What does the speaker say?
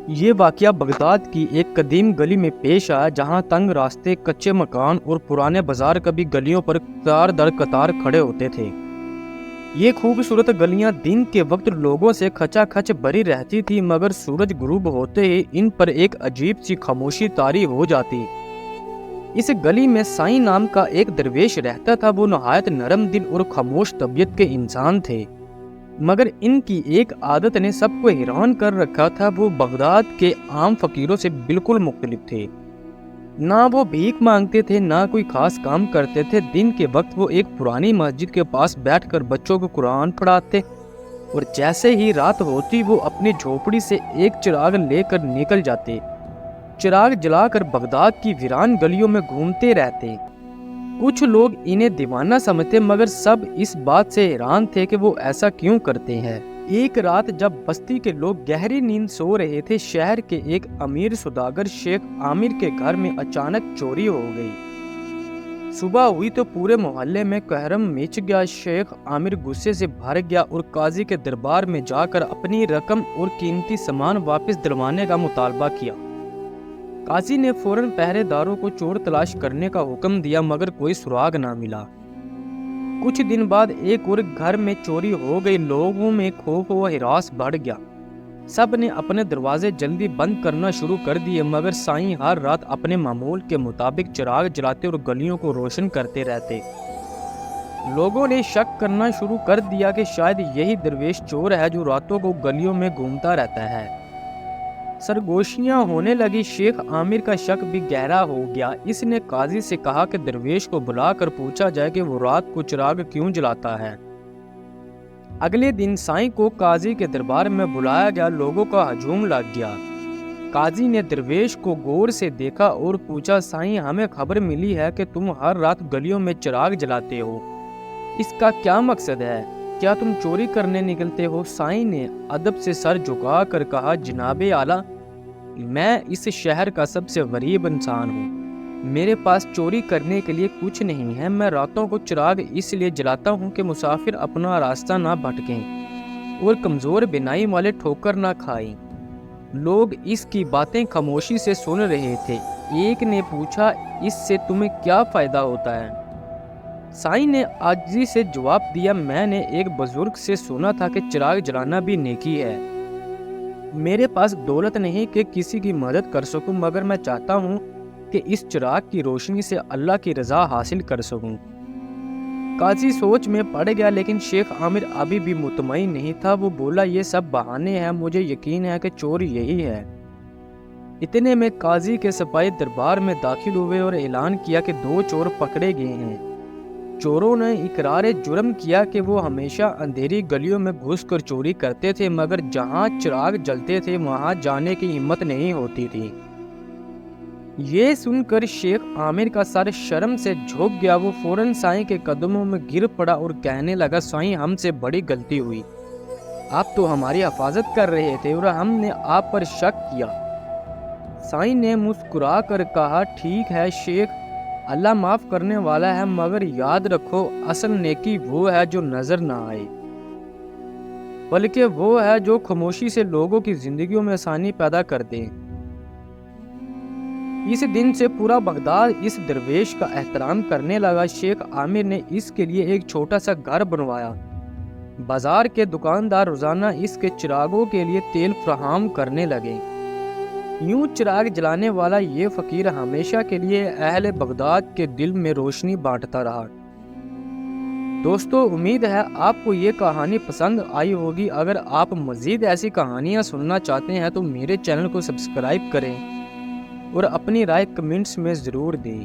یہ واقعہ بغداد کی ایک قدیم گلی میں پیش آیا جہاں تنگ راستے، کچے مکان اور پرانے بازار کبھی گلیوں پر قطار در قطار کھڑے ہوتے تھے۔ یہ خوبصورت گلیاں دن کے وقت لوگوں سے کھچا کھچ بھری رہتی تھی، مگر سورج غروب ہوتے ہی ان پر ایک عجیب سی خاموشی طاری ہو جاتی۔ اس گلی میں سائیں نام کا ایک درویش رہتا تھا۔ وہ نہایت نرم دل اور خاموش طبیعت کے انسان تھے، مگر ان کی ایک عادت نے سب کو حیران کر رکھا تھا۔ وہ بغداد کے عام فقیروں سے بالکل مختلف تھے۔ نہ وہ بھیک مانگتے تھے، نہ کوئی خاص کام کرتے تھے۔ دن کے وقت وہ ایک پرانی مسجد کے پاس بیٹھ کر بچوں کو قرآن پڑھاتے، اور جیسے ہی رات ہوتی وہ اپنی جھوپڑی سے ایک چراغ لے کر نکل جاتے۔ چراغ جلا کر بغداد کی ویران گلیوں میں گھومتے رہتے۔ کچھ لوگ انہیں دیوانہ سمجھتے، مگر سب اس بات سے حیران تھے کہ وہ ایسا کیوں کرتے ہیں۔ ایک رات جب بستی کے لوگ گہری نیند سو رہے تھے، شہر کے ایک امیر سوداگر شیخ عامر کے گھر میں اچانک چوری ہو گئی۔ صبح ہوئی تو پورے محلے میں قہرم مچ گیا۔ شیخ عامر غصے سے بھر گیا اور قاضی کے دربار میں جا کر اپنی رقم اور قیمتی سامان واپس دلوانے کا مطالبہ کیا۔ قاضی نے فوراً پہرے داروں کو چور تلاش کرنے کا حکم دیا، مگر کوئی سراغ نہ ملا۔ کچھ دن بعد ایک اور گھر میں چوری ہو گئی۔ لوگوں میں خوف و ہراس بڑھ گیا۔ سب نے اپنے دروازے جلدی بند کرنا شروع کر دیے، مگر سائیں ہر رات اپنے معمول کے مطابق چراغ جلاتے اور گلیوں کو روشن کرتے رہتے۔ لوگوں نے شک کرنا شروع کر دیا کہ شاید یہی درویش چور ہے جو راتوں کو گلیوں میں گھومتا رہتا ہے۔ سرگوشیاں ہونے لگی۔ شیخ عامر کا شک بھی گہرا ہو گیا۔ اس نے قاضی سے کہا کہ درویش کو بلا کر پوچھا جائے کہ وہ رات کو چراغ کیوں جلاتا ہے۔ اگلے دن سائیں کو قاضی کے دربار میں بلایا گیا۔ لوگوں کا ہجوم لگ گیا۔ قاضی نے درویش کو غور سے دیکھا اور پوچھا، سائیں ہمیں خبر ملی ہے کہ تم ہر رات گلیوں میں چراغ جلاتے ہو، اس کا کیا مقصد ہے؟ کیا تم چوری کرنے نکلتے ہو؟ سائیں نے ادب سے سر جھکا کر کہا، جناب اعلیٰ، میں اس شہر کا سب سے غریب انسان ہوں۔ میرے پاس چوری کرنے کے لیے کچھ نہیں ہے۔ میں راتوں کو چراغ اس لیے جلاتا ہوں کہ مسافر اپنا راستہ نہ بھٹکیں اور کمزور بینائی والے ٹھوکر نہ کھائیں۔ لوگ اس کی باتیں خاموشی سے سن رہے تھے۔ ایک نے پوچھا، اس سے تمہیں کیا فائدہ ہوتا ہے؟ سائیں نے عاجزی سے جواب دیا، میں نے ایک بزرگ سے سنا تھا کہ چراغ جلانا بھی نیکی ہے۔ میرے پاس دولت نہیں کہ کسی کی مدد کر سکوں، مگر میں چاہتا ہوں کہ اس چراغ کی روشنی سے اللہ کی رضا حاصل کر سکوں۔ قاضی سوچ میں پڑ گیا، لیکن شیخ عامر ابھی بھی مطمئن نہیں تھا۔ وہ بولا، یہ سب بہانے ہیں، مجھے یقین ہے کہ چور یہی ہے۔ اتنے میں قاضی کے سپاہی دربار میں داخل ہوئے اور اعلان کیا کہ 2 چور پکڑے گئے ہیں۔ چوروں نے اقرار جرم کیا کہ وہ ہمیشہ اندھیری گلیوں میں گھس کر چوری کرتے تھے، مگر جہاں چراغ جلتے تھے وہاں جانے کی ہمت نہیں ہوتی تھی۔ یہ سن کر شیخ عامر کا سر شرم سے جھک گیا۔ وہ فوراً سائیں کے قدموں میں گر پڑا اور کہنے لگا، سائیں ہم سے بڑی غلطی ہوئی۔ آپ تو ہماری حفاظت کر رہے تھے اور ہم نے آپ پر شک کیا۔ سائیں نے مسکرا کر کہا، ٹھیک ہے شیخ، اللہ معاف کرنے والا ہے، مگر یاد رکھو اصل نیکی وہ ہے جو نظر نہ آئے، بلکہ وہ ہے جو خاموشی سے لوگوں کی زندگیوں میں آسانی پیدا کر دے۔ اس دن سے پورا بغداد اس درویش کا احترام کرنے لگا۔ شیخ عامر نے اس کے لیے ایک چھوٹا سا گھر بنوایا۔ بازار کے دکاندار روزانہ اس کے چراغوں کے لیے تیل فراہم کرنے لگے۔ یوں چراغ جلانے والا یہ فقیر ہمیشہ کے لیے اہل بغداد کے دل میں روشنی بانٹتا رہا۔ دوستو، امید ہے آپ کو یہ کہانی پسند آئی ہوگی۔ اگر آپ مزید ایسی کہانیاں سننا چاہتے ہیں تو میرے چینل کو سبسکرائب کریں اور اپنی رائے کمنٹس میں ضرور دیں۔